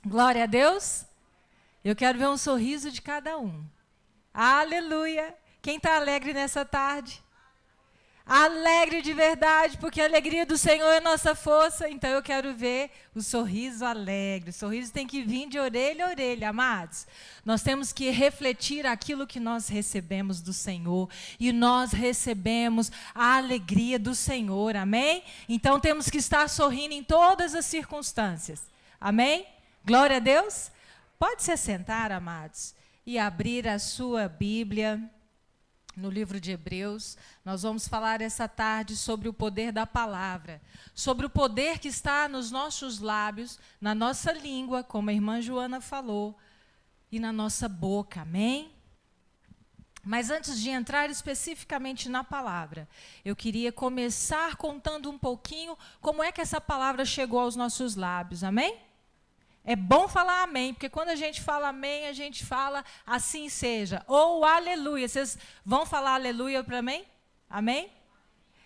Glória a Deus. Eu quero ver um sorriso de cada um. Aleluia. Quem está alegre nessa tarde? Alegre de verdade, porque a alegria do Senhor é nossa força. Então eu quero ver o sorriso alegre. O sorriso tem que vir de orelha a orelha, amados. Nós temos que refletir aquilo que nós recebemos do Senhor. E nós recebemos a alegria do Senhor, amém? Então temos que estar sorrindo em todas as circunstâncias. Amém? Glória a Deus. Pode se assentar, amados, e abrir a sua Bíblia no livro de Hebreus. Nós vamos falar essa tarde sobre o poder da palavra, sobre o poder que está nos nossos lábios, na nossa língua, como a irmã Joana falou, e na nossa boca, amém? Mas antes de entrar especificamente na palavra, eu queria começar contando um pouquinho como é que essa palavra chegou aos nossos lábios, amém? É bom falar amém, porque quando a gente fala amém, a gente fala assim seja. Ou aleluia. Vocês vão falar aleluia para mim? Amém?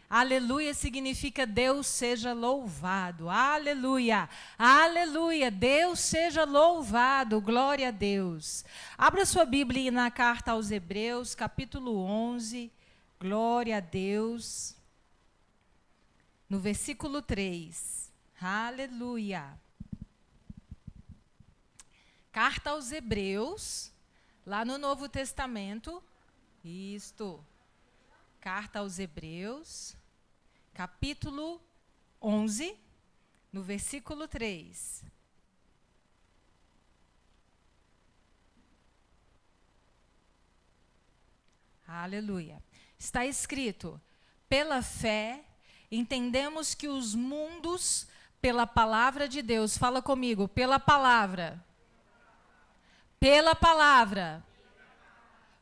Aleluia significa Deus seja louvado. Aleluia. Aleluia. Deus seja louvado. Glória a Deus. Abra sua Bíblia na carta aos Hebreus, capítulo 11. Glória a Deus. No versículo 3. Aleluia. Carta aos Hebreus, lá no Novo Testamento. Isto. Carta aos Hebreus, capítulo 11, no versículo 3. Aleluia. Está escrito: pela fé, entendemos que os mundos, pela palavra de Deus, fala comigo, pela palavra,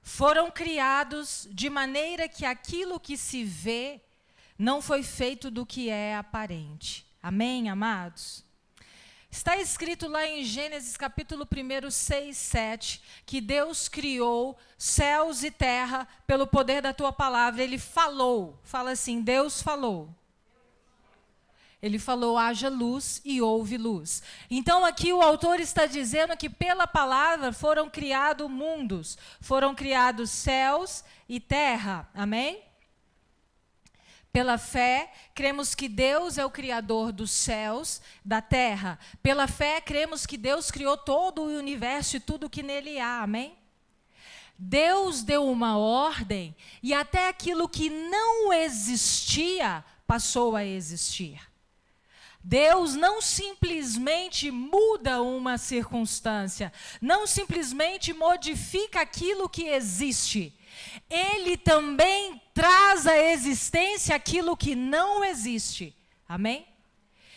foram criados de maneira que aquilo que se vê não foi feito do que é aparente. Amém, amados? Está escrito lá em Gênesis capítulo 1, 6, 7, que Deus criou céus e terra pelo poder da tua palavra. Ele falou, fala assim, Deus falou. Ele falou, haja luz e houve luz. Então aqui o autor está dizendo que pela palavra foram criados mundos, foram criados céus e terra. Amém? Pela fé, cremos que Deus é o criador dos céus, da terra. Pela fé, cremos que Deus criou todo o universo e tudo que nele há. Amém? Deus deu uma ordem e até aquilo que não existia passou a existir. Deus não simplesmente muda uma circunstância, não simplesmente modifica aquilo que existe. Ele também traz à existência aquilo que não existe. Amém?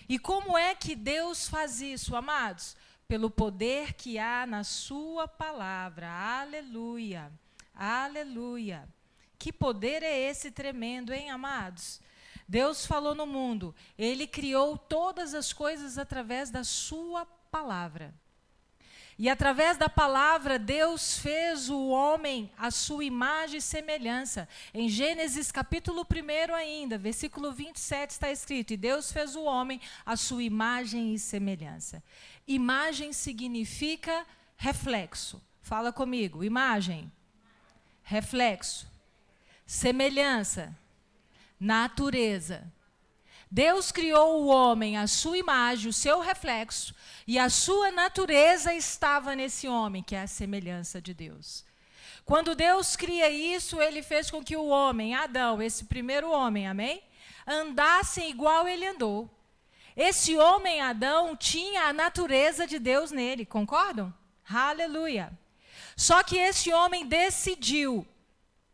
E como é que Deus faz isso, amados? Pelo poder que há na sua palavra. Aleluia. Aleluia. Que poder é esse tremendo, hein, amados? Deus falou no mundo, Ele criou todas as coisas através da sua palavra. E através da palavra, Deus fez o homem à sua imagem e semelhança. Em Gênesis capítulo 1 ainda, versículo 27 está escrito, e Deus fez o homem à sua imagem e semelhança. Imagem significa reflexo. Fala comigo, imagem, reflexo, semelhança. Natureza. Deus criou o homem à sua imagem, o seu reflexo, e a sua natureza estava nesse homem, que é a semelhança de Deus. Quando Deus cria isso, Ele fez com que o homem, Adão, esse primeiro homem, amém? Andasse igual ele andou. Esse homem, Adão, tinha a natureza de Deus nele, concordam? Aleluia. Só que esse homem decidiu,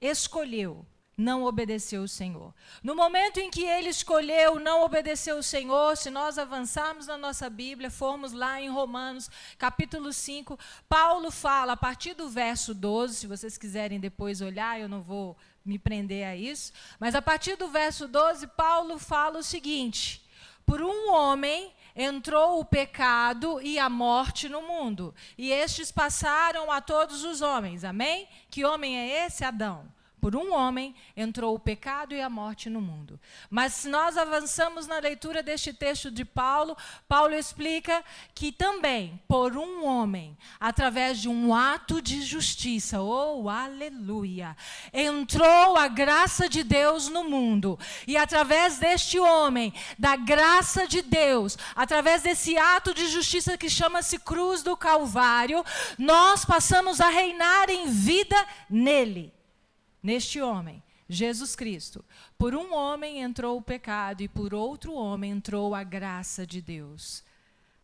escolheu, não obedeceu o Senhor. No momento em que ele escolheu não obedecer o Senhor, se nós avançarmos na nossa Bíblia, formos lá em Romanos, capítulo 5, Paulo fala, a partir do verso 12, se vocês quiserem depois olhar, eu não vou me prender a isso, mas a partir do verso 12, Paulo fala o seguinte, por um homem entrou o pecado e a morte no mundo, e estes passaram a todos os homens, amém? Que homem é esse? Adão. Por um homem entrou o pecado e a morte no mundo. Mas se nós avançamos na leitura deste texto de Paulo, Paulo explica que também, por um homem, através de um ato de justiça, oh, aleluia, entrou a graça de Deus no mundo. E através deste homem, da graça de Deus, através desse ato de justiça que chama-se cruz do Calvário, nós passamos a reinar em vida nele. Neste homem, Jesus Cristo. Por um homem entrou o pecado e por outro homem entrou a graça de Deus.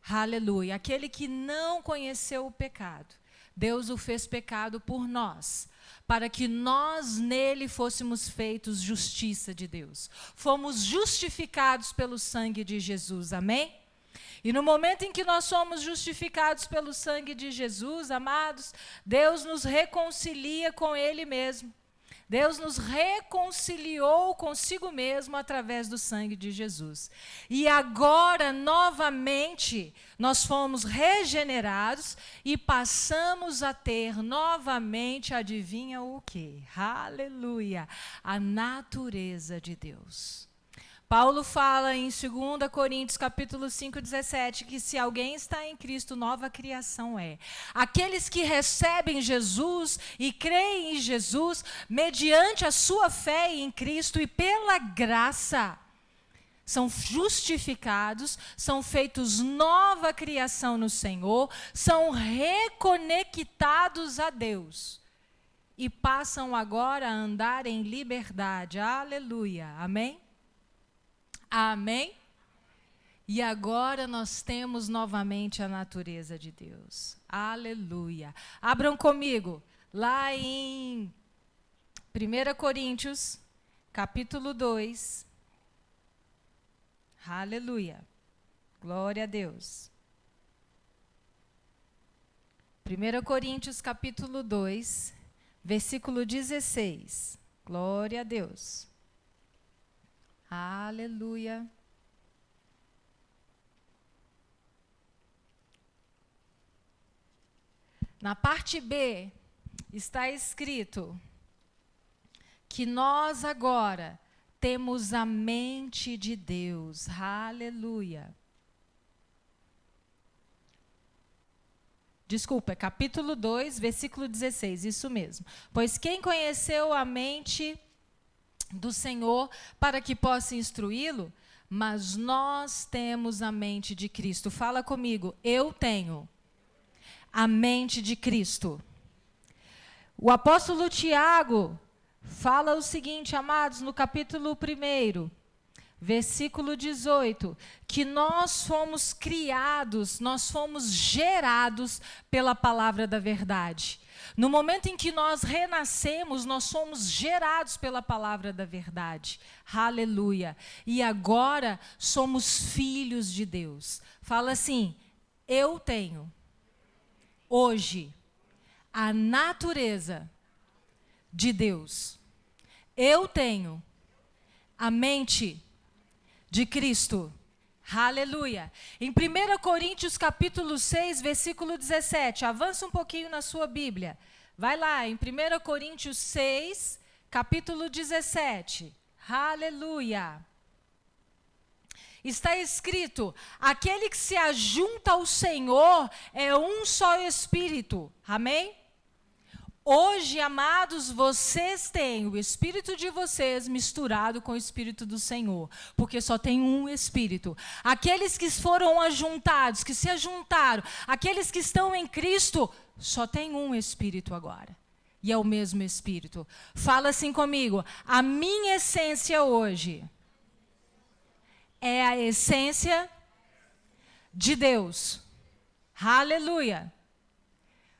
Aleluia. Aquele que não conheceu o pecado, Deus o fez pecado por nós, para que nós nele fôssemos feitos justiça de Deus. Fomos justificados pelo sangue de Jesus. Amém? E no momento em que nós somos justificados pelo sangue de Jesus, amados, Deus nos reconcilia com Ele mesmo. Deus nos reconciliou consigo mesmo através do sangue de Jesus. E agora, novamente, nós fomos regenerados e passamos a ter novamente, adivinha o quê? Aleluia! A natureza de Deus. Paulo fala em 2 Coríntios capítulo 5, 17, que se alguém está em Cristo, nova criação é. Aqueles que recebem Jesus e creem em Jesus, mediante a sua fé em Cristo e pela graça, são justificados, são feitos nova criação no Senhor, são reconectados a Deus e passam agora a andar em liberdade. Aleluia. Amém? Amém? E agora nós temos novamente a natureza de Deus. Aleluia. Abram comigo, lá em 1 Coríntios, capítulo 2. Aleluia. Glória a Deus. 1 Coríntios, capítulo 2, versículo 16. Glória a Deus. Aleluia. Na parte B está escrito que nós agora temos a mente de Deus. Aleluia. Desculpa, é capítulo 2, versículo 16, isso mesmo. Pois quem conheceu a mente do Senhor para que possa instruí-lo? Mas nós temos a mente de Cristo. Fala comigo, eu tenho a mente de Cristo. O apóstolo Tiago fala o seguinte, amados, no capítulo 1, versículo 18, que nós fomos criados, nós fomos gerados pela palavra da verdade. No momento em que nós renascemos, nós somos gerados pela palavra da verdade. Aleluia. E agora somos filhos de Deus. Fala assim, eu tenho hoje a natureza de Deus. Eu tenho a mente de Cristo. Aleluia. Em 1 Coríntios capítulo 6, versículo 17. Avança um pouquinho na sua Bíblia. Vai lá, em 1 Coríntios 6, capítulo 17. Aleluia. Está escrito, aquele que se ajunta ao Senhor é um só Espírito. Amém? Hoje, amados, vocês têm o Espírito de vocês misturado com o Espírito do Senhor, porque só tem um Espírito. Aqueles que foram ajuntados, que se ajuntaram, aqueles que estão em Cristo, só tem um Espírito agora. E é o mesmo Espírito. Fala assim comigo, a minha essência hoje é a essência de Deus. Aleluia.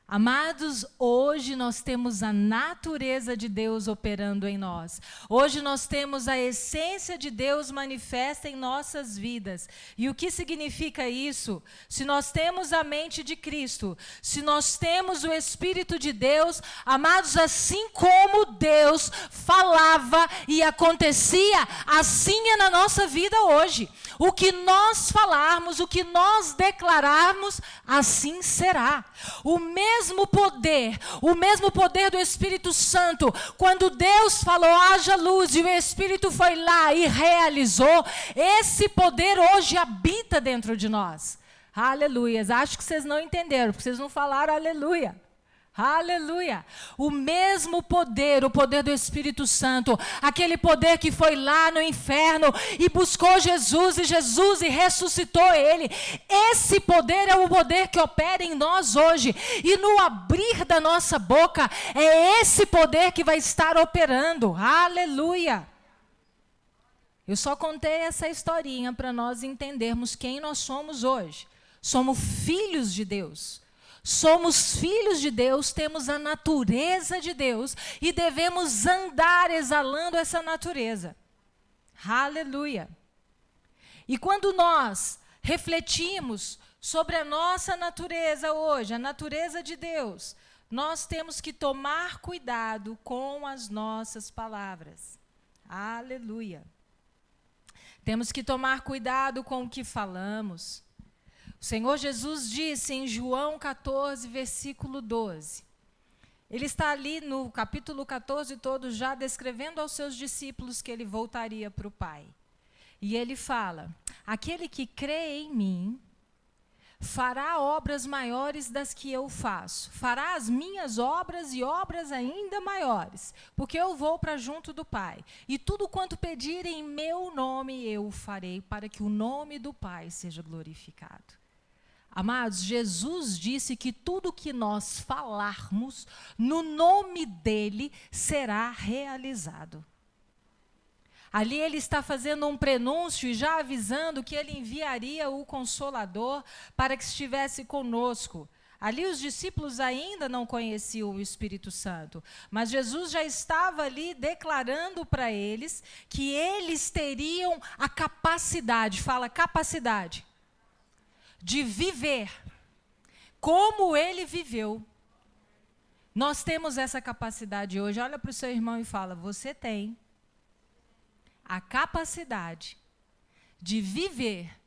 Amados, hoje nós temos a natureza de Deus operando em nós. Hoje nós temos a essência de Deus manifesta em nossas vidas. E o que significa isso? Se nós temos a mente de Cristo, se nós temos o Espírito de Deus, amados, assim como Deus falava e acontecia, assim é na nossa vida hoje. O que nós falarmos, o que nós declararmos, assim será. O mesmo mesmo poder do Espírito Santo, quando Deus falou, haja luz, e o Espírito foi lá e realizou, esse poder hoje habita dentro de nós. Aleluias. Acho que vocês não entenderam, porque vocês não falaram aleluia. Aleluia. O mesmo poder, o poder do Espírito Santo, aquele poder que foi lá no inferno e buscou Jesus e ressuscitou ele. Esse poder é o poder que opera em nós hoje. E no abrir da nossa boca, é esse poder que vai estar operando. Aleluia. Eu só contei essa historinha para nós entendermos quem nós somos hoje. Somos filhos de Deus. Somos filhos de Deus, temos a natureza de Deus e devemos andar exalando essa natureza. Aleluia. E quando nós refletimos sobre a nossa natureza hoje, a natureza de Deus, nós temos que tomar cuidado com as nossas palavras. Aleluia. Temos que tomar cuidado com o que falamos. O Senhor Jesus disse em João 14, versículo 12. Ele está ali no capítulo 14 todo já descrevendo aos seus discípulos que ele voltaria para o Pai. E ele fala, aquele que crê em mim, fará obras maiores das que eu faço. Fará as minhas obras e obras ainda maiores, porque eu vou para junto do Pai. E tudo quanto pedirem em meu nome eu farei, para que o nome do Pai seja glorificado. Amados, Jesus disse que tudo que nós falarmos no nome dele será realizado. Ali ele está fazendo um prenúncio e já avisando que ele enviaria o Consolador para que estivesse conosco. Ali os discípulos ainda não conheciam o Espírito Santo, mas Jesus já estava ali declarando para eles que eles teriam a capacidade, fala capacidade, de viver como ele viveu. Nós temos essa capacidade hoje. Olha para o seu irmão e fala, você tem a capacidade de viver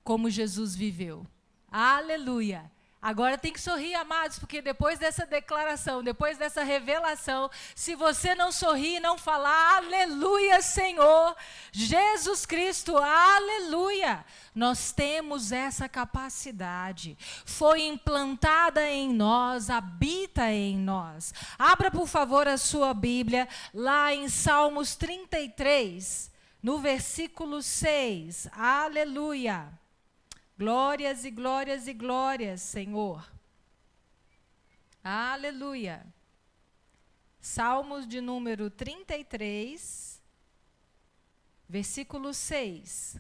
como Jesus viveu. Aleluia. Agora tem que sorrir, amados, porque depois dessa declaração, depois dessa revelação, se você não sorrir e não falar, aleluia, Senhor, Jesus Cristo, aleluia, nós temos essa capacidade, foi implantada em nós, habita em nós. Abra, por favor, a sua Bíblia, lá em Salmos 33, no versículo 6, aleluia. Glórias e glórias e glórias, Senhor. Aleluia. Salmos de número 33, versículo 6.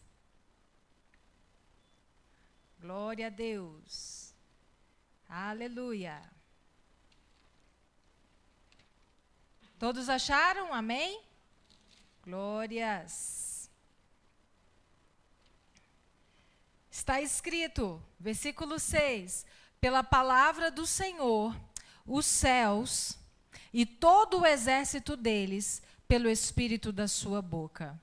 Glória a Deus. Aleluia. Todos acharam? Amém? Glórias. Está escrito, versículo 6, pela palavra do Senhor, os céus e todo o exército deles, pelo espírito da sua boca.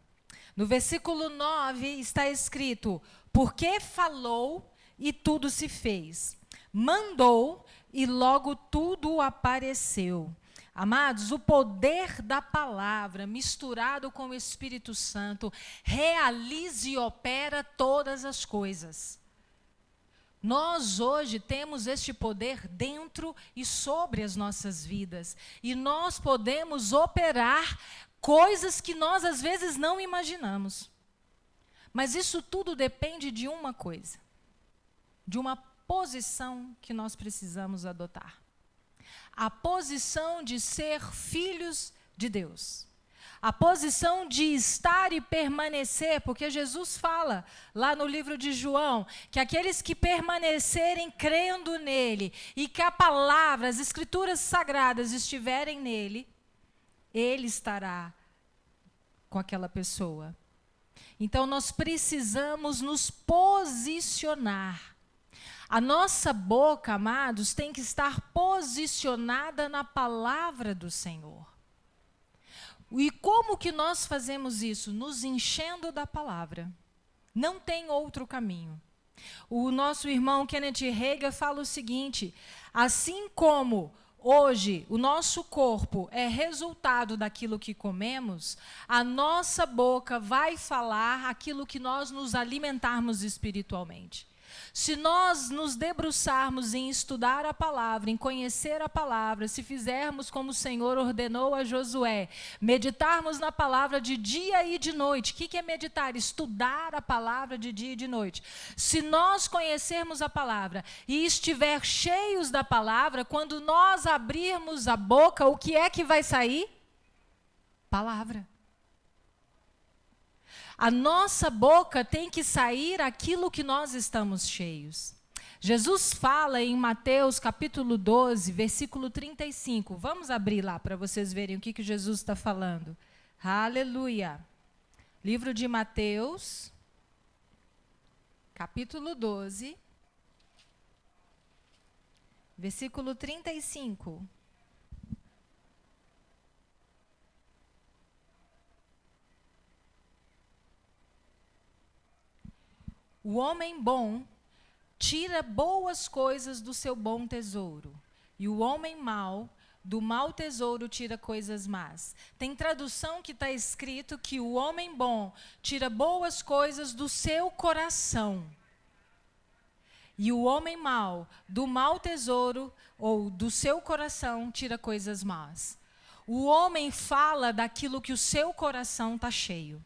No versículo 9 está escrito, porque falou e tudo se fez, mandou e logo tudo apareceu. Amados, o poder da palavra misturado com o Espírito Santo realiza e opera todas as coisas. Nós hoje temos este poder dentro e sobre as nossas vidas. E nós podemos operar coisas que nós às vezes não imaginamos. Mas isso tudo depende de uma coisa, de uma posição que nós precisamos adotar. A posição de ser filhos de Deus. A posição de estar e permanecer, porque Jesus fala lá no livro de João, que aqueles que permanecerem crendo nele e que a palavra, as escrituras sagradas estiverem nele, ele estará com aquela pessoa. Então nós precisamos nos posicionar. A nossa boca, amados, tem que estar posicionada na palavra do Senhor. E como que nós fazemos isso? Nos enchendo da palavra. Não tem outro caminho. O nosso irmão Kenneth Hagin fala o seguinte: assim como hoje o nosso corpo é resultado daquilo que comemos, a nossa boca vai falar aquilo que nós nos alimentarmos espiritualmente. Se nós nos debruçarmos em estudar a palavra, em conhecer a palavra, se fizermos como o Senhor ordenou a Josué, meditarmos na palavra de dia e de noite. O que é meditar? Estudar a palavra de dia e de noite. Se nós conhecermos a palavra e estiver cheios da palavra, quando nós abrirmos a boca, o que é que vai sair? Palavra. A nossa boca tem que sair aquilo que nós estamos cheios. Jesus fala em Mateus capítulo 12, versículo 35. Vamos abrir lá para vocês verem o que Jesus está falando. Aleluia. Livro de Mateus, capítulo 12, versículo 35. O homem bom tira boas coisas do seu bom tesouro, e o homem mau, do mau tesouro, tira coisas más. Tem tradução que está escrito que o homem bom tira boas coisas do seu coração, e o homem mau, do mau tesouro, ou do seu coração, tira coisas más. O homem fala daquilo que o seu coração está cheio.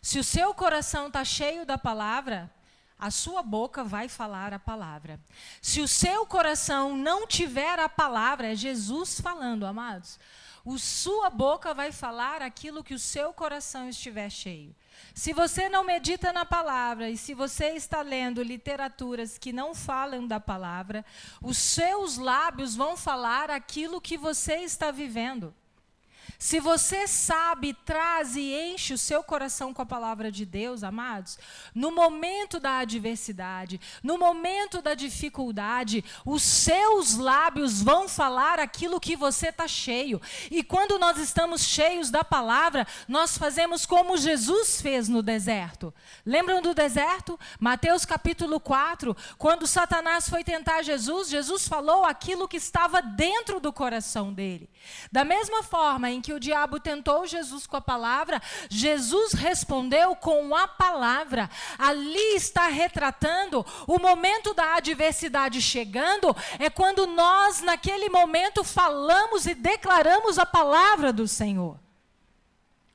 Se o seu coração está cheio da palavra, a sua boca vai falar a palavra. Se o seu coração não tiver a palavra, é Jesus falando, amados, a sua boca vai falar aquilo que o seu coração estiver cheio. Se você não medita na palavra e se você está lendo literaturas que não falam da palavra, os seus lábios vão falar aquilo que você está vivendo. Se você sabe, traz e enche o seu coração com a palavra de Deus, amados, no momento da adversidade, no momento da dificuldade, os seus lábios vão falar aquilo que você está cheio. E quando nós estamos cheios da palavra, nós fazemos como Jesus fez no deserto. Lembram do deserto? Mateus capítulo 4, quando Satanás foi tentar Jesus, Jesus falou aquilo que estava dentro do coração dele. Da mesma forma em que o diabo tentou Jesus com a palavra, Jesus respondeu com a palavra. Ali está retratando o momento da adversidade chegando, é quando nós naquele momento falamos e declaramos a palavra do Senhor.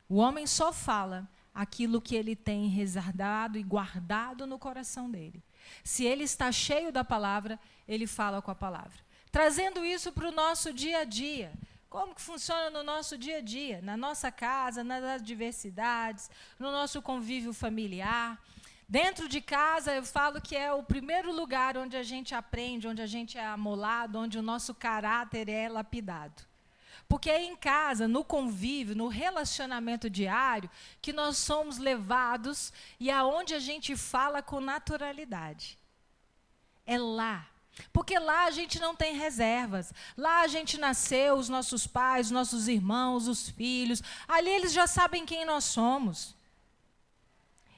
O homem só fala aquilo que ele tem resguardado e guardado no coração dele. Se ele está cheio da palavra, ele fala com a palavra. Trazendo isso para o nosso dia a dia. Como que funciona no nosso dia a dia, na nossa casa, nas adversidades, no nosso convívio familiar. Dentro de casa, eu falo que é o primeiro lugar onde a gente aprende, onde a gente é amolado, onde o nosso caráter é lapidado. Porque é em casa, no convívio, no relacionamento diário, que nós somos levados e aonde a gente fala com naturalidade. É lá. Porque lá a gente não tem reservas. Lá a gente nasceu, os nossos pais, os nossos irmãos, os filhos. Ali eles já sabem quem nós somos.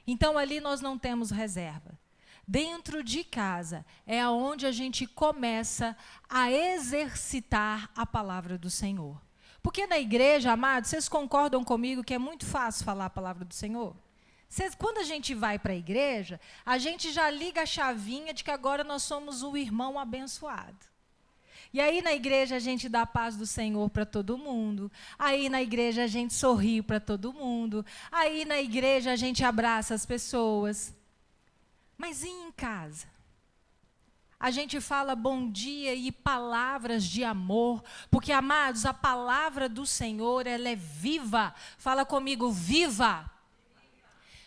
Então ali nós não temos reserva. Dentro de casa é onde a gente começa a exercitar a palavra do Senhor. Porque na igreja, amados, vocês concordam comigo que é muito fácil falar a palavra do Senhor? Quando a gente vai para a igreja, a gente já liga a chavinha de que agora nós somos o irmão abençoado. E aí na igreja a gente dá a paz do Senhor para todo mundo. Aí na igreja a gente sorri para todo mundo. Aí na igreja a gente abraça as pessoas. Mas e em casa? A gente fala bom dia e palavras de amor. Porque, amados, a palavra do Senhor, ela é viva. Fala comigo, viva.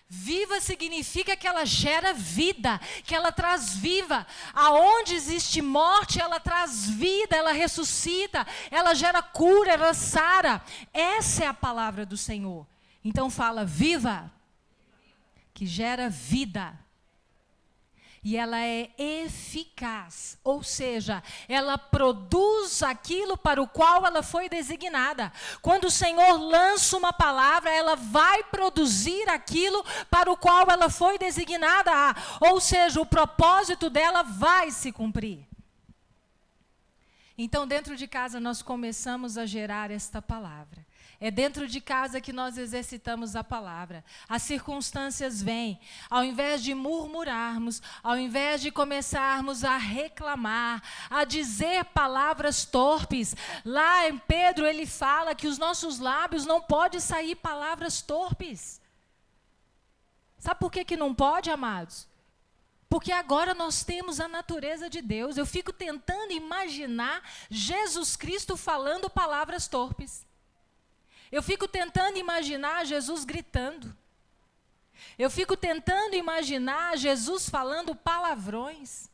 Viva significa que ela gera vida, que ela traz vida. Aonde existe morte, ela traz vida, ela ressuscita, ela gera cura, ela sara. Essa é a palavra do Senhor. Então fala, viva, que gera vida. e ela é eficaz, ou seja, ela produz aquilo para o qual ela foi designada. Quando o Senhor lança uma palavra, ela vai produzir aquilo para o qual ela foi designada, ou seja, o propósito dela vai se cumprir. Então, dentro de casa, nós começamos a gerar esta palavra. É dentro de casa que nós exercitamos a palavra. As circunstâncias vêm. Ao invés de murmurarmos, ao invés de começarmos a reclamar, a dizer palavras torpes, lá em Pedro ele fala que os nossos lábios não podem sair palavras torpes. Sabe por que não pode, amados? Porque agora nós temos a natureza de Deus. Eu fico tentando imaginar Jesus Cristo falando palavras torpes. Eu fico tentando imaginar Jesus gritando. Eu fico tentando imaginar Jesus falando palavrões.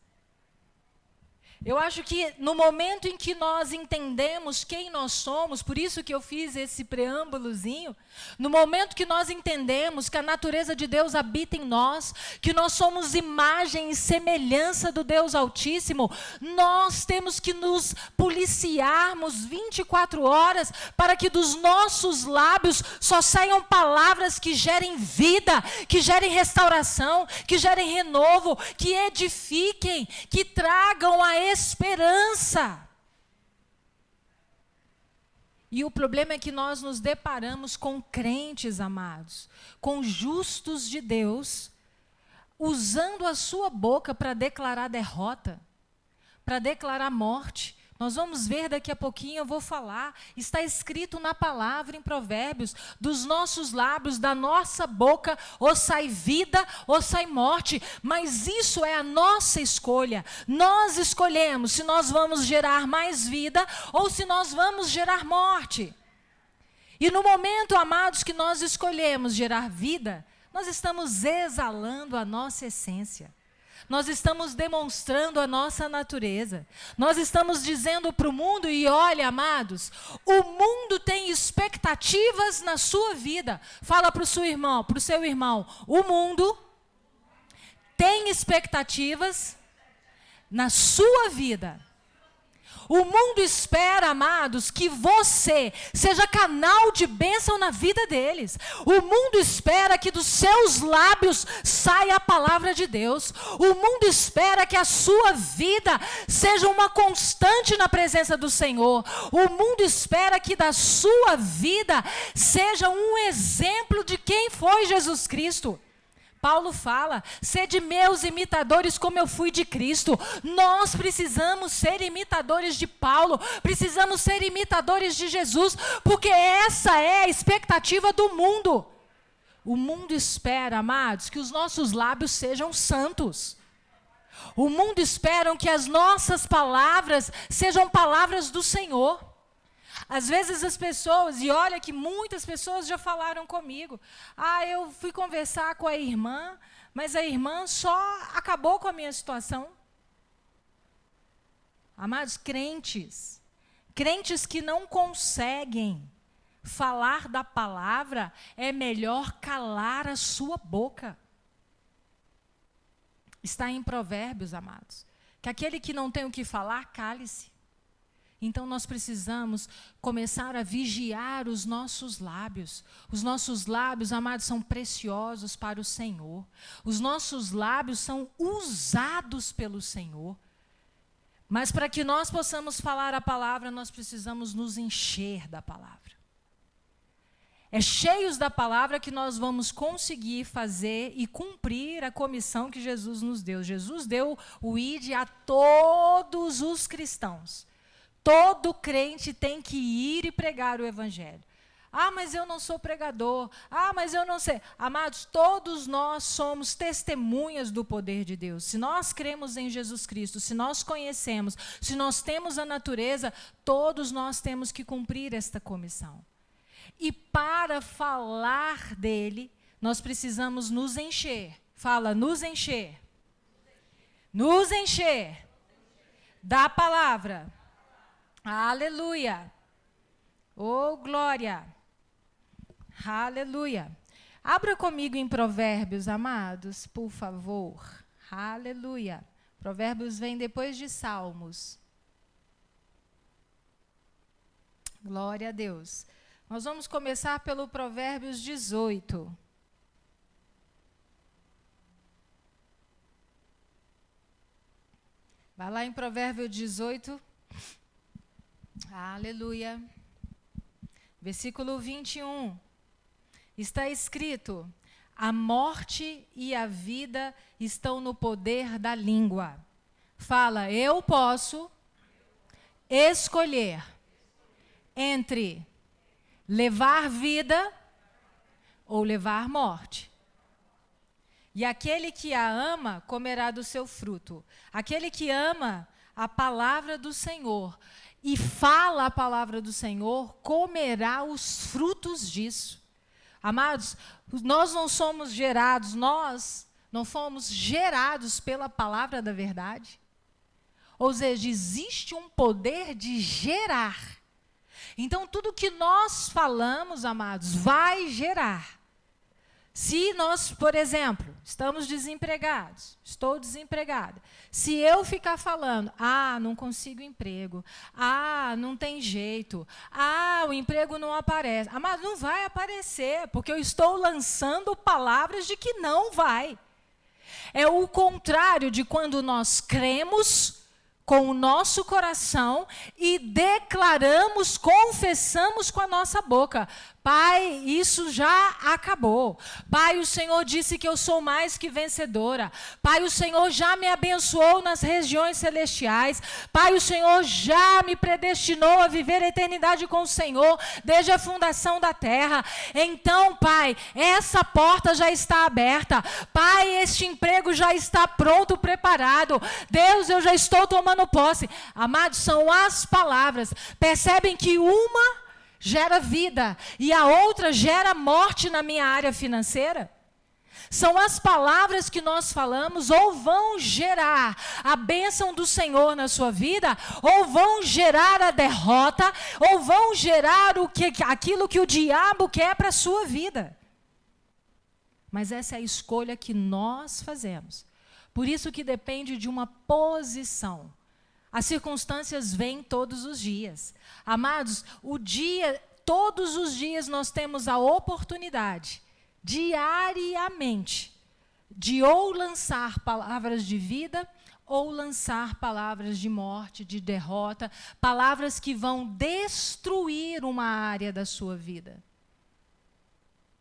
Eu acho que no momento em que nós entendemos quem nós somos, por isso que eu fiz esse preâmbulozinho, no momento que nós entendemos que a natureza de Deus habita em nós, que nós somos imagem e semelhança do Deus Altíssimo, nós temos que nos policiarmos 24 horas para que dos nossos lábios só saiam palavras que gerem vida, que gerem restauração, que gerem renovo, que edifiquem, que tragam a esperança. E o problema é que nós nos deparamos com crentes, amados, com justos de Deus, usando a sua boca para declarar derrota, para declarar morte. Nós vamos ver daqui a pouquinho, eu vou falar, está escrito na palavra em Provérbios, dos nossos lábios, da nossa boca, ou sai vida, ou sai morte, mas isso é a nossa escolha. Nós escolhemos se nós vamos gerar mais vida, ou se nós vamos gerar morte. E no momento, amados, que nós escolhemos gerar vida, nós estamos exalando a nossa essência. Nós estamos demonstrando a nossa natureza. Nós estamos dizendo para o mundo, e olha, amados, o mundo tem expectativas na sua vida. Fala para o seu irmão, o mundo tem expectativas na sua vida. O mundo espera, amados, que você seja canal de bênção na vida deles. O mundo espera que dos seus lábios saia a palavra de Deus. O mundo espera que a sua vida seja uma constante na presença do Senhor. O mundo espera que da sua vida seja um exemplo de quem foi Jesus Cristo. Paulo fala, sede meus imitadores como eu fui de Cristo. Nós precisamos ser imitadores de Paulo, precisamos ser imitadores de Jesus, porque essa é a expectativa do mundo. O mundo espera, amados, que os nossos lábios sejam santos. O mundo espera que as nossas palavras sejam palavras do Senhor. Às vezes as pessoas, e olha que muitas pessoas já falaram comigo, eu fui conversar com a irmã, mas a irmã só acabou com a minha situação. Amados, crentes que não conseguem falar da palavra, é melhor calar a sua boca. Está em Provérbios, amados, que aquele que não tem o que falar, cale-se. Então nós precisamos começar a vigiar os nossos lábios. Os nossos lábios, amados, são preciosos para o Senhor. Os nossos lábios são usados pelo Senhor. Mas para que nós possamos falar a palavra, nós precisamos nos encher da palavra. É cheios da palavra que nós vamos conseguir fazer e cumprir a comissão que Jesus nos deu. Jesus deu o ide a todos os cristãos. Todo crente tem que ir e pregar o evangelho. Mas eu não sou pregador. Mas eu não sei. Amados, todos nós somos testemunhas do poder de Deus. Se nós cremos em Jesus Cristo, se nós conhecemos, se nós temos a natureza, todos nós temos que cumprir esta comissão. E para falar dele, nós precisamos nos encher. Fala, nos encher. Nos encher da palavra. Aleluia. Oh, glória. Aleluia. Abra comigo em Provérbios, amados, por favor. Aleluia. Provérbios vem depois de Salmos. Glória a Deus. Nós vamos começar pelo Provérbios 18. Vai lá em Provérbios 18. Aleluia. Versículo 21. Está escrito: a morte e a vida estão no poder da língua. Fala, eu posso escolher entre levar vida ou levar morte. E aquele que a ama comerá do seu fruto. Aquele que ama a palavra do Senhor e fala a palavra do Senhor comerá os frutos disso. Amados, nós não somos gerados, nós não fomos gerados pela palavra da verdade. Ou seja, existe um poder de gerar. Então, tudo que nós falamos, amados, vai gerar. Se nós, por exemplo, estamos desempregados, estou desempregada. Se eu ficar falando, não consigo emprego, não tem jeito, o emprego não aparece. Mas não vai aparecer, porque eu estou lançando palavras de que não vai. É o contrário de quando nós cremos com o nosso coração e declaramos, confessamos com a nossa boca. Pai, isso já acabou. Pai, o Senhor disse que eu sou mais que vencedora. Pai, o Senhor já me abençoou nas regiões celestiais. Pai, o Senhor já me predestinou a viver a eternidade com o Senhor desde a fundação da terra. Então, Pai, essa porta já está aberta. Pai, este emprego já está pronto, preparado. Deus, eu já estou tomando posse. Amados, são as palavras. Percebem que uma gera vida e a outra gera morte na minha área financeira? São as palavras que nós falamos, ou vão gerar a bênção do Senhor na sua vida, ou vão gerar a derrota, ou vão gerar aquilo que o diabo quer para a sua vida. Mas essa é a escolha que nós fazemos. Por isso que depende de uma posição. As circunstâncias vêm todos os dias. Amados, todos os dias nós temos a oportunidade, diariamente, de ou lançar palavras de vida, ou lançar palavras de morte, de derrota, palavras que vão destruir uma área da sua vida.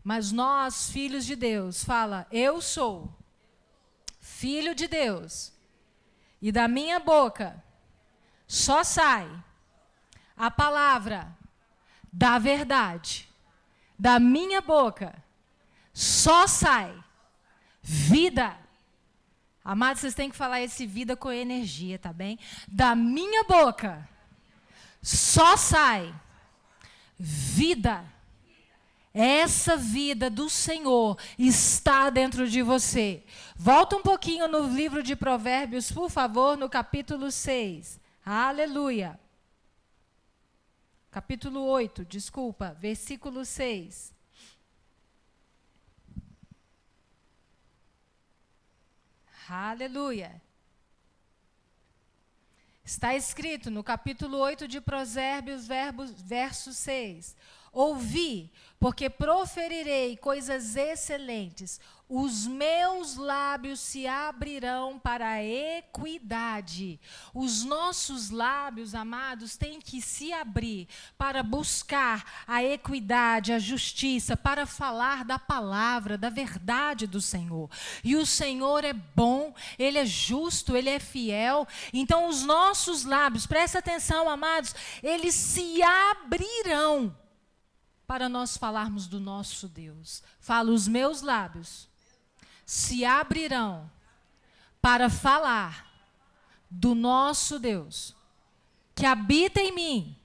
Mas nós, filhos de Deus, fala, eu sou filho de Deus, e da minha boca só sai a palavra da verdade. Da minha boca só sai vida. Amados, vocês têm que falar esse vida com energia, tá bem? Da minha boca só sai vida. Essa vida do Senhor está dentro de você. Volta um pouquinho no livro de Provérbios, por favor, no capítulo 6. Aleluia. Capítulo 8, versículo 6. Aleluia. Está escrito no capítulo 8 de Provérbios, verso 6. Ouvi, porque proferirei coisas excelentes. Os meus lábios se abrirão para a equidade. Os nossos lábios, amados, têm que se abrir para buscar a equidade, a justiça, para falar da palavra, da verdade do Senhor. E o Senhor é bom, Ele é justo, Ele é fiel. Então os nossos lábios, presta atenção, amados, eles se abrirão para nós falarmos do nosso Deus. Fala, os meus lábios se abrirão para falar do nosso Deus, que habita em mim.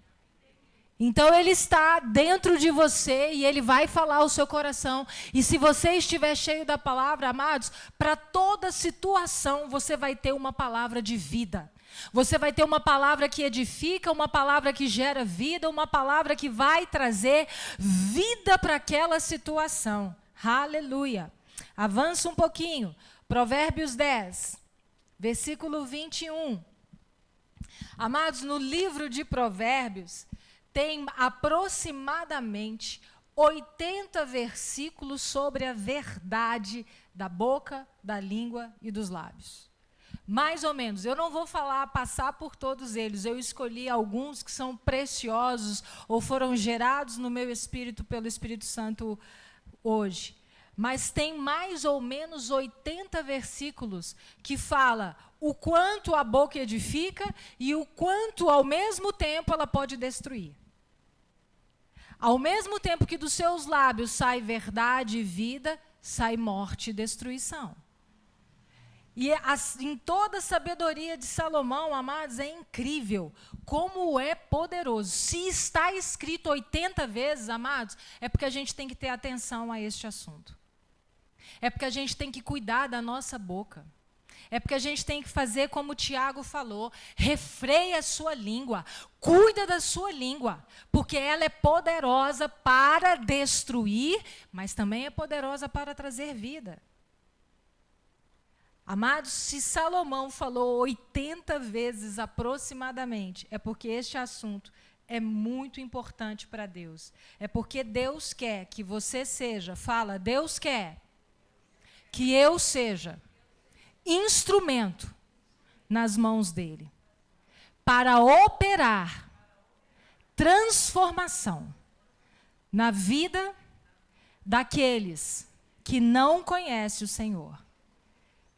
Então Ele está dentro de você e Ele vai falar ao seu coração. E se você estiver cheio da palavra, amados, para toda situação você vai ter uma palavra de vida. Você vai ter uma palavra que edifica, uma palavra que gera vida, uma palavra que vai trazer vida para aquela situação. Aleluia. Avança um pouquinho. Provérbios 10, versículo 21. Amados, no livro de Provérbios, tem aproximadamente 80 versículos sobre a verdade da boca, da língua e dos lábios. Mais ou menos. Eu não vou passar por todos eles. Eu escolhi alguns que são preciosos ou foram gerados no meu espírito pelo Espírito Santo hoje. Mas tem mais ou menos 80 versículos que fala o quanto a boca edifica e o quanto, ao mesmo tempo, ela pode destruir. Ao mesmo tempo que dos seus lábios sai verdade e vida, sai morte e destruição. E em toda a sabedoria de Salomão, amados, é incrível como é poderoso. Se está escrito 80 vezes, amados, é porque a gente tem que ter atenção a este assunto. É porque a gente tem que cuidar da nossa boca. É porque a gente tem que fazer como o Tiago falou, refreia a sua língua, cuida da sua língua, porque ela é poderosa para destruir, mas também é poderosa para trazer vida. Amados, se Salomão falou 80 vezes aproximadamente, é porque este assunto é muito importante para Deus. É porque Deus quer que você seja, fala, Deus quer que eu seja instrumento nas mãos dele para operar transformação na vida daqueles que não conhecem o Senhor.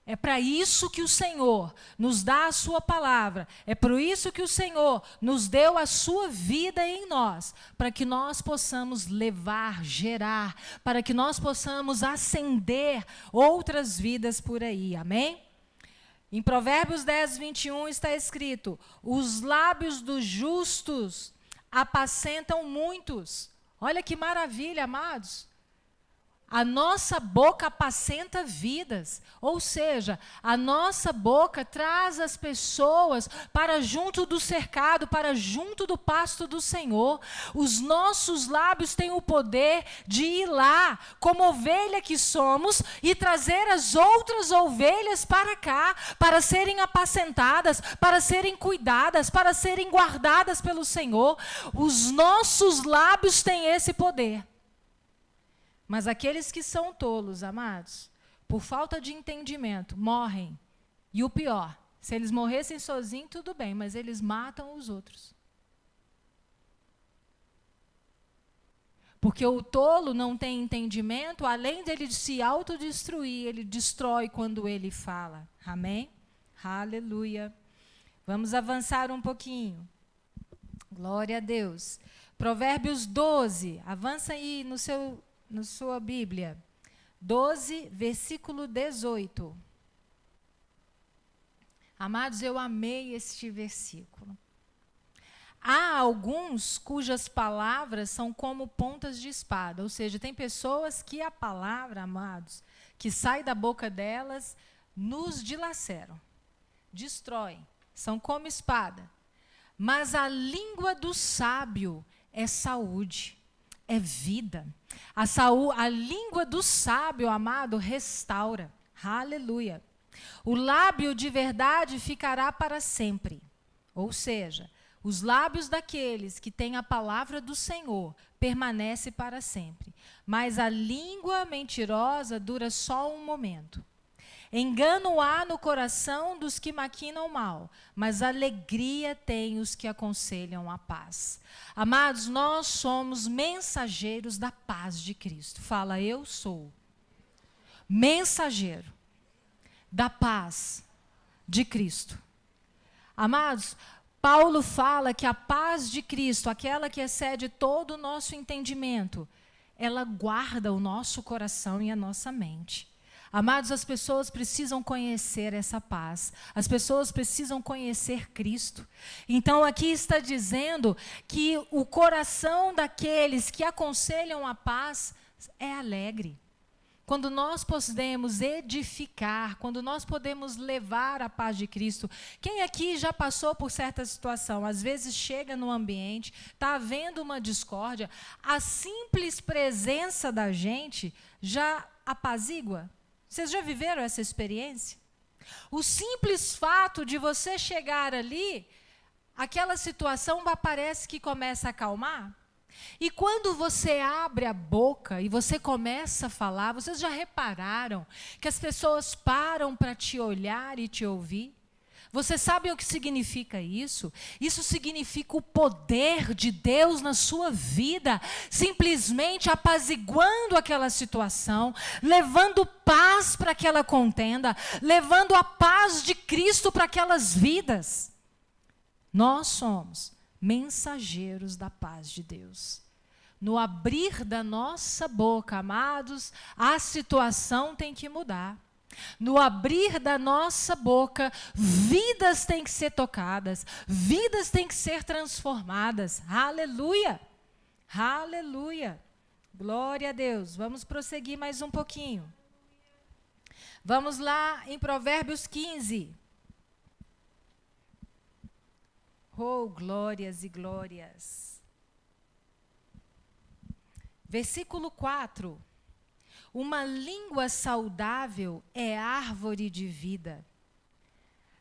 É para isso que o Senhor nos dá a sua palavra. É por isso que o Senhor nos deu a sua vida em nós. Para que nós possamos levar, gerar. Para que nós possamos acender outras vidas por aí. Amém? Em Provérbios 10, 21 está escrito: os lábios dos justos apacentam muitos. Olha que maravilha, amados. A nossa boca apacenta vidas, ou seja, a nossa boca traz as pessoas para junto do cercado, para junto do pasto do Senhor. Os nossos lábios têm o poder de ir lá, como ovelha que somos, e trazer as outras ovelhas para cá, para serem apacentadas, para serem cuidadas, para serem guardadas pelo Senhor. Os nossos lábios têm esse poder. Mas aqueles que são tolos, amados, por falta de entendimento, morrem. E o pior, se eles morressem sozinhos, tudo bem, mas eles matam os outros. Porque o tolo não tem entendimento, além dele se autodestruir, ele destrói quando ele fala. Amém? Aleluia. Vamos avançar um pouquinho. Glória a Deus. Provérbios 12, avança aí na sua Bíblia, 12, versículo 18. Amados, eu amei este versículo. Há alguns cujas palavras são como pontas de espada, ou seja, tem pessoas que a palavra, amados, que sai da boca delas, nos dilaceram, destroem, são como espada. Mas a língua do sábio é saúde, é vida. A língua do sábio, amado, restaura. Aleluia. O lábio de verdade ficará para sempre. Ou seja, os lábios daqueles que têm a palavra do Senhor permanece para sempre. Mas a língua mentirosa dura só um momento. Engano há no coração dos que maquinam mal, mas alegria tem os que aconselham a paz. Amados, nós somos mensageiros da paz de Cristo. Fala, eu sou mensageiro da paz de Cristo. Amados, Paulo fala que a paz de Cristo, aquela que excede todo o nosso entendimento, ela guarda o nosso coração e a nossa mente. Amados, as pessoas precisam conhecer essa paz. As pessoas precisam conhecer Cristo. Então, aqui está dizendo que o coração daqueles que aconselham a paz é alegre. Quando nós podemos edificar, quando nós podemos levar a paz de Cristo. Quem aqui já passou por certa situação? Às vezes chega no ambiente, está havendo uma discórdia, a simples presença da gente já apazigua. Vocês já viveram essa experiência? O simples fato de você chegar ali, aquela situação parece que começa a acalmar. E quando você abre a boca e você começa a falar, vocês já repararam que as pessoas param para te olhar e te ouvir? Você sabe o que significa isso? Isso significa o poder de Deus na sua vida, simplesmente apaziguando aquela situação, levando paz para aquela contenda, levando a paz de Cristo para aquelas vidas. Nós somos mensageiros da paz de Deus. No abrir da nossa boca, amados, a situação tem que mudar. No abrir da nossa boca, vidas têm que ser tocadas, vidas têm que ser transformadas. Aleluia! Aleluia! Glória a Deus. Vamos prosseguir mais um pouquinho. Vamos lá em Provérbios 15. Oh, glórias e glórias. Versículo 4. Uma língua saudável é árvore de vida,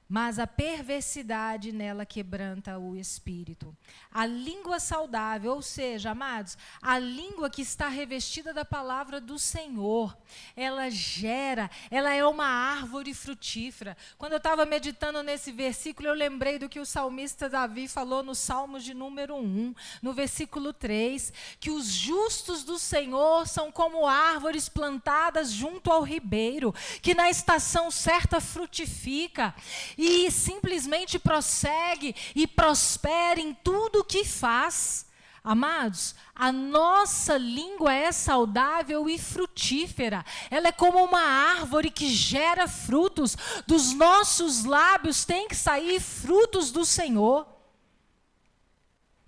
mas a perversidade nela quebranta o espírito. A língua saudável, ou seja, amados, a língua que está revestida da palavra do Senhor, ela gera, ela é uma árvore frutífera. Quando eu estava meditando nesse versículo, eu lembrei do que o salmista Davi falou no Salmo de número 1, no versículo 3, que os justos do Senhor são como árvores plantadas junto ao ribeiro, que na estação certa frutifica, e simplesmente prossegue e prospera em tudo o que faz. Amados, a nossa língua é saudável e frutífera. Ela é como uma árvore que gera frutos. Dos nossos lábios tem que sair frutos do Senhor.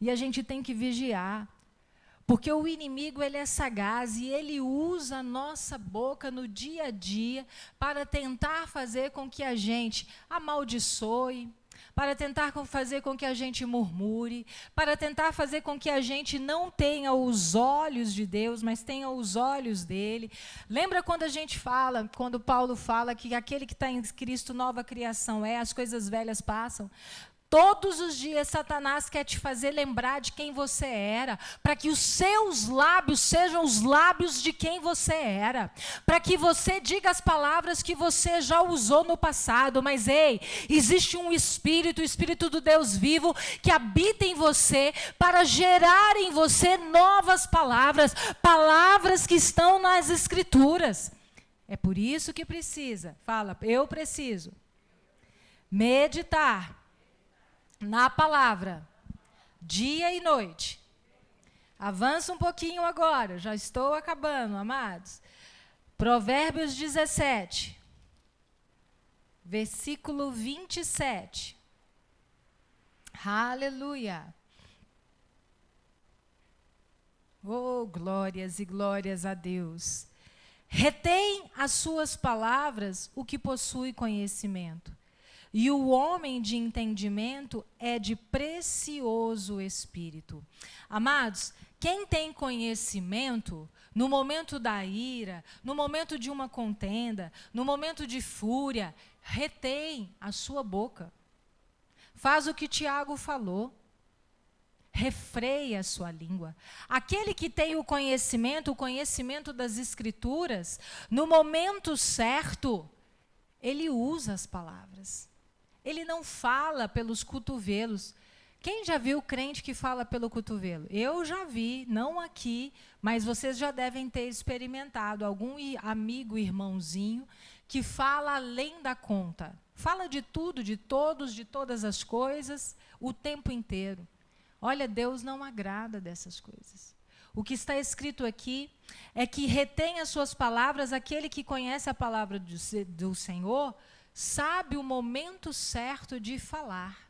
E a gente tem que vigiar. Porque o inimigo, ele é sagaz e ele usa a nossa boca no dia a dia para tentar fazer com que a gente amaldiçoe, para tentar fazer com que a gente murmure, para tentar fazer com que a gente não tenha os olhos de Deus, mas tenha os olhos dele. Lembra quando a gente fala, quando Paulo fala que aquele que está em Cristo nova criação é, as coisas velhas passam? Todos os dias Satanás quer te fazer lembrar de quem você era, para que os seus lábios sejam os lábios de quem você era, para que você diga as palavras que você já usou no passado, mas ei, existe um Espírito, o Espírito do Deus vivo, que habita em você, para gerar em você novas palavras, palavras que estão nas Escrituras. É por isso que precisa, fala, eu preciso meditar na palavra, dia e noite. Avança um pouquinho agora, já estou acabando, amados. Provérbios 17, versículo 27. Aleluia. Oh, glórias e glórias a Deus. Retém as suas palavras o que possui conhecimento. E o homem de entendimento é de precioso espírito. Amados, quem tem conhecimento, no momento da ira, no momento de uma contenda, no momento de fúria, retém a sua boca. Faz o que Tiago falou. Refreia a sua língua. Aquele que tem o conhecimento das Escrituras, no momento certo, ele usa as palavras. Ele não fala pelos cotovelos. Quem já viu crente que fala pelo cotovelo? Eu já vi, não aqui, mas vocês já devem ter experimentado algum amigo, irmãozinho, que fala além da conta. Fala de tudo, de todos, de todas as coisas, o tempo inteiro. Olha, Deus não agrada dessas coisas. O que está escrito aqui é que retém as suas palavras, aquele que conhece a palavra do Senhor, sabe o momento certo de falar.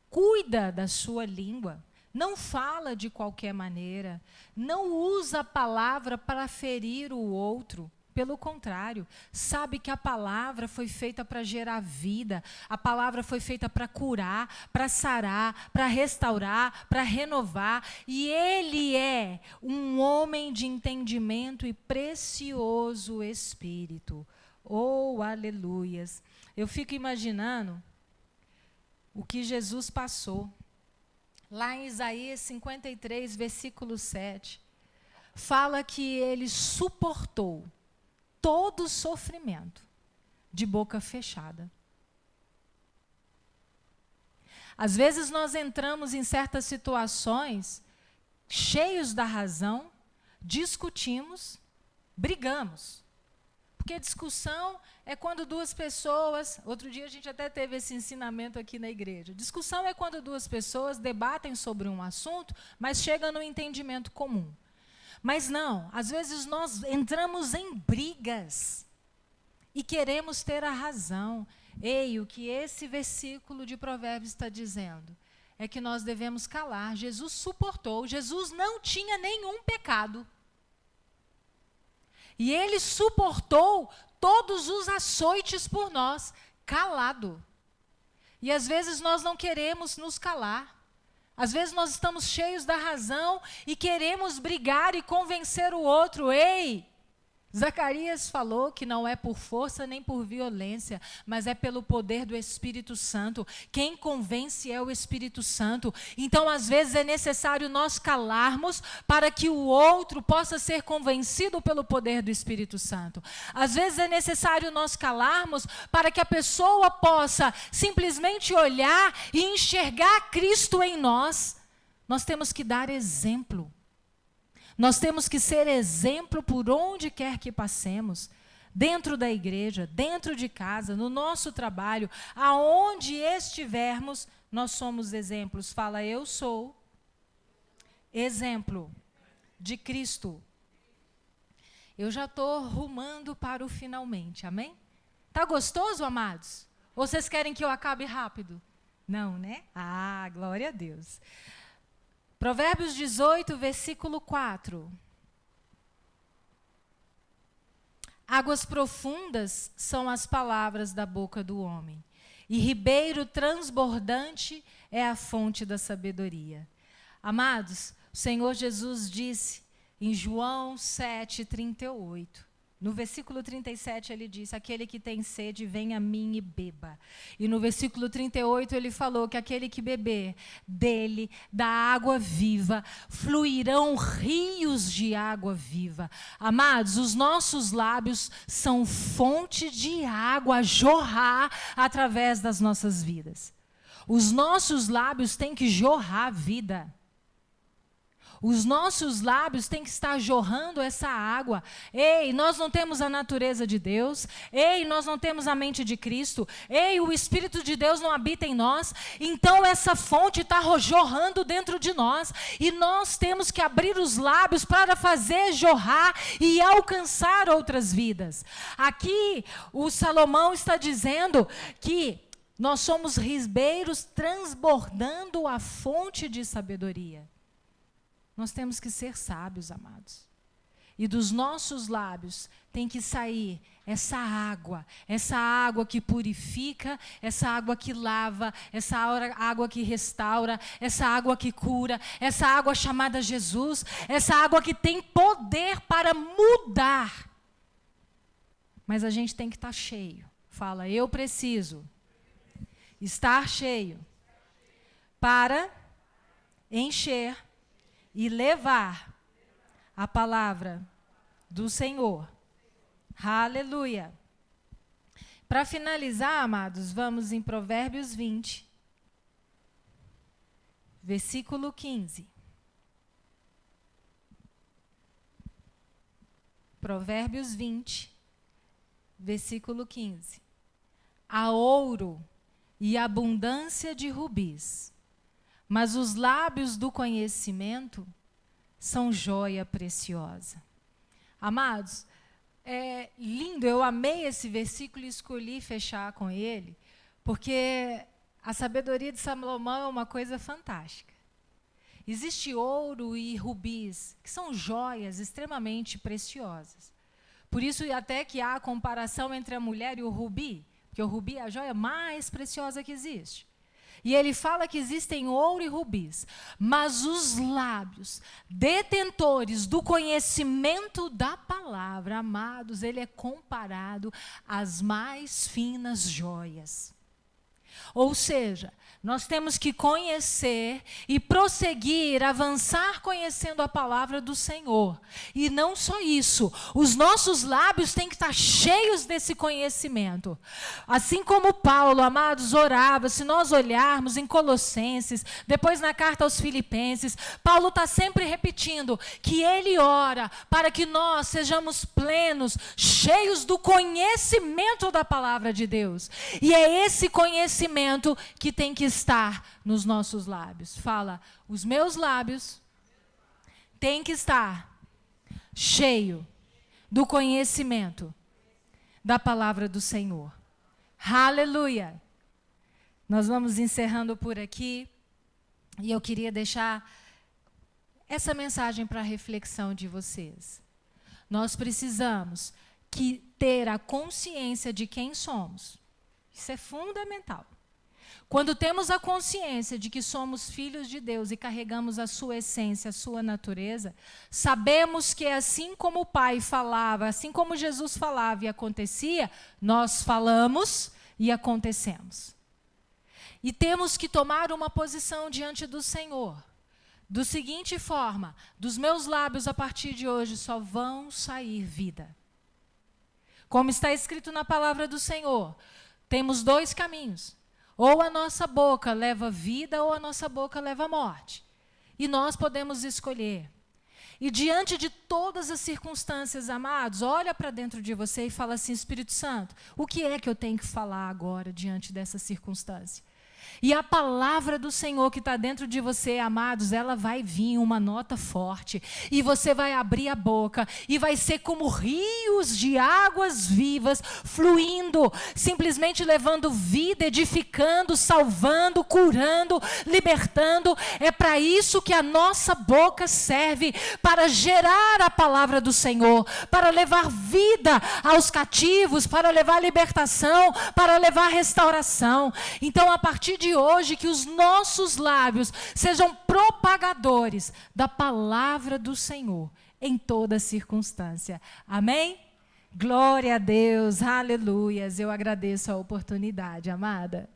Cuida da sua língua. Não fala de qualquer maneira. Não usa a palavra para ferir o outro. Pelo contrário, sabe que a palavra foi feita para gerar vida, a palavra foi feita para curar, para sarar, para restaurar, para renovar, e ele é um homem de entendimento e precioso espírito. Oh, aleluias! Eu fico imaginando o que Jesus passou. Lá em Isaías 53, versículo 7, fala que ele suportou todo o sofrimento de boca fechada. Às vezes nós entramos em certas situações cheios da razão, discutimos, brigamos. Porque discussão é quando duas pessoas, outro dia a gente até teve esse ensinamento aqui na igreja, discussão é quando duas pessoas debatem sobre um assunto, mas chegam no entendimento comum. Mas não, às vezes nós entramos em brigas e queremos ter a razão. Ei, o que esse versículo de Provérbios está dizendo é que nós devemos calar. Jesus suportou, Jesus não tinha nenhum pecado. E ele suportou todos os açoites por nós, calado. E às vezes nós não queremos nos calar. Às vezes nós estamos cheios da razão e queremos brigar e convencer o outro. Ei, Zacarias falou que não é por força nem por violência, mas é pelo poder do Espírito Santo. Quem convence é o Espírito Santo. Então, às vezes, é necessário nós calarmos para que o outro possa ser convencido pelo poder do Espírito Santo. Às vezes, é necessário nós calarmos para que a pessoa possa simplesmente olhar e enxergar Cristo em nós. Nós temos que dar exemplo. Nós temos que ser exemplo por onde quer que passemos, dentro da igreja, dentro de casa, no nosso trabalho, aonde estivermos, nós somos exemplos. Fala, eu sou exemplo de Cristo. Eu já estou rumando para o finalmente, amém? Tá gostoso, amados? Ou vocês querem que eu acabe rápido? Não, né? Ah, glória a Deus. Provérbios 18, versículo 4. Águas profundas são as palavras da boca do homem, e ribeiro transbordante é a fonte da sabedoria. Amados, o Senhor Jesus disse em João 7:38, no versículo 37 ele disse, aquele que tem sede, venha a mim e beba. E no versículo 38 ele falou que aquele que beber dele, da água viva, fluirão rios de água viva. Amados, os nossos lábios são fonte de água a jorrar através das nossas vidas. Os nossos lábios têm que jorrar vida. Os nossos lábios têm que estar jorrando essa água. Ei, nós não temos a natureza de Deus. Ei, nós não temos a mente de Cristo. Ei, o Espírito de Deus não habita em nós. Então essa fonte está jorrando dentro de nós. E nós temos que abrir os lábios para fazer jorrar e alcançar outras vidas. Aqui o Salomão está dizendo que nós somos ribeiros transbordando a fonte de sabedoria. Nós temos que ser sábios, amados. E dos nossos lábios tem que sair essa água que purifica, essa água que lava, essa água que restaura, essa água que cura, essa água chamada Jesus, essa água que tem poder para mudar. Mas a gente tem que estar cheio. Fala, eu preciso estar cheio para encher e levar a palavra do Senhor. Aleluia. Para finalizar, amados, vamos em Provérbios 20, versículo 15. Provérbios 20, versículo 15. Há ouro e abundância de rubis, mas os lábios do conhecimento são joia preciosa. Amados, é lindo, eu amei esse versículo e escolhi fechar com ele, porque a sabedoria de Salomão é uma coisa fantástica. Existe ouro e rubis, que são joias extremamente preciosas. Por isso até que há a comparação entre a mulher e o rubi, porque o rubi é a joia mais preciosa que existe. E ele fala que existem ouro e rubis, mas os lábios, detentores do conhecimento da palavra, amados, ele é comparado às mais finas joias. Ou seja, nós temos que conhecer e prosseguir, avançar conhecendo a palavra do Senhor. E não só isso, os nossos lábios têm que estar cheios desse conhecimento. Assim como Paulo, amados, orava, se nós olharmos em Colossenses, depois na carta aos Filipenses, Paulo está sempre repetindo que ele ora para que nós sejamos plenos, cheios do conhecimento da palavra de Deus. E é esse conhecimento que tem que estar nos nossos lábios. Fala, os meus lábios têm que estar cheio do conhecimento da palavra do Senhor. Aleluia! Nós vamos encerrando por aqui e eu queria deixar essa mensagem para a reflexão de vocês. Nós precisamos ter a consciência de quem somos. Isso é fundamental. Quando temos a consciência de que somos filhos de Deus e carregamos a sua essência, a sua natureza, sabemos que assim como o Pai falava, assim como Jesus falava e acontecia, nós falamos e acontecemos. E temos que tomar uma posição diante do Senhor. Do seguinte forma, dos meus lábios a partir de hoje só vão sair vida. Como está escrito na palavra do Senhor, temos dois caminhos. Ou a nossa boca leva vida, ou a nossa boca leva morte. E nós podemos escolher. E diante de todas as circunstâncias, amados, olha para dentro de você e fala assim, Espírito Santo, o que é que eu tenho que falar agora diante dessa circunstância? E a palavra do Senhor que está dentro de você, amados, ela vai vir uma nota forte. E você vai abrir a boca e vai ser como rios de águas vivas fluindo, simplesmente levando vida, edificando, salvando, curando, libertando. É para isso que a nossa boca serve, para gerar a palavra do Senhor, para levar vida aos cativos, para levar libertação, para levar restauração. Então, a partir de hoje, que os nossos lábios sejam propagadores da palavra do Senhor em toda circunstância. Amém? Glória a Deus, aleluias. Eu agradeço a oportunidade, amada.